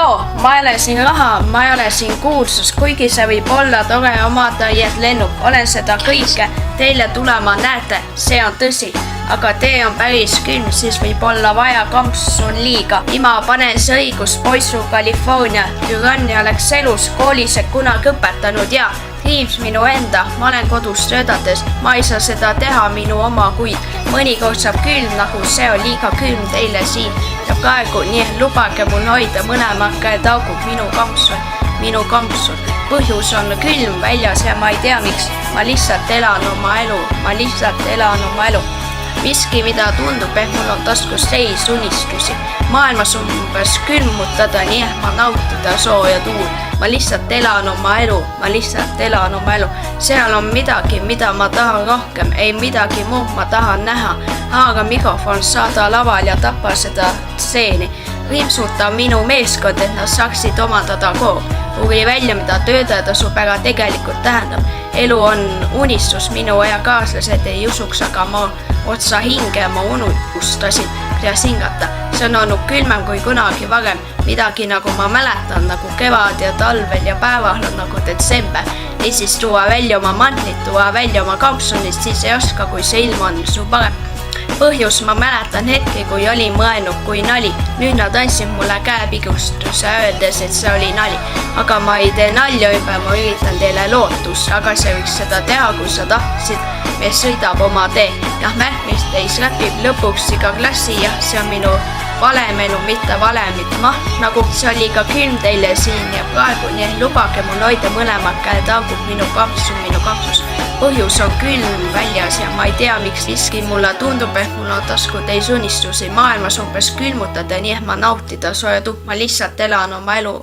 halloo, ma ei ole siin raha, ma ei ole siin kuulsus, kuigi see võib olla tore omada jääd lennuk. Olen seda kõike teile tulema, näete, see on tõsi. Aga tee on päris külm, siis võib olla vaja kampsu liiga. Ima panes õigus poissu California. Türannia oleks elus, koolis kunagi õpetanud ja Riims minu enda, ma olen kodus töötades, ma ei saa seda teha minu oma, kuid mõnikord saab külm, nagu see on liiga külm teile siin. Ja praegu nii lubage mul hoida mõlemad käed augud minu kampsul. Põhjus on külm väljas ja ma ei tea miks, ma lihtsalt elan oma elu. Miski, mida tundub, et mul on taskus seis unistusi. Maailmas umbes külmutada, nii et ma nautida sooja tuul. Ma lihtsalt elan oma elu. Seal on midagi, mida ma tahan rohkem, ei midagi muud ma tahan näha. Haaga mikrofon, saada laval ja tapa seda stseeni. Riimsuta minu meeskond, et nad saaksid omandada koor. Uuri välja, mida töötada su pära tegelikult tähendab. Elu on unistus, minu ja kaaslased ei usuks, aga ma otsa hinge ma unustasin ja singata. See on olnud külmem kui kunagi varem. Midagi nagu ma mäletan, nagu kevad ja talvel ja päeval on nagu detsember. Niisiis tuua välja oma mantlit, tuua välja oma kampsunist, siis ei oska, kui see ilm on su parem. Põhjus ma mäletan hetki, kui oli mõelnud kui nali. Nüüd nad andsid mulle käepigustuse öeldes, et see oli nali. Aga ma ei tee nalja ümber, ma üritan teile lootust. Aga see võiks seda teha, kui sa tahtsid. Mees sõidab oma tee. Jah, märkmist teis läpib lõpuks iga klassi. Jah, see on minu valemelu, mitte valemit. Nagu see oli ka külm teile siin ja praegu, nii lubage mul hoida mõlemad käed augud minu kampsus. Põhjus on külm väljas ja ma ei tea, miks miski mulle tundub, et mul on taskud täis unistusi. Maailmas umbes külmutada, nii et ma nautida sooja tupp. Ma lihtsalt elan oma elu.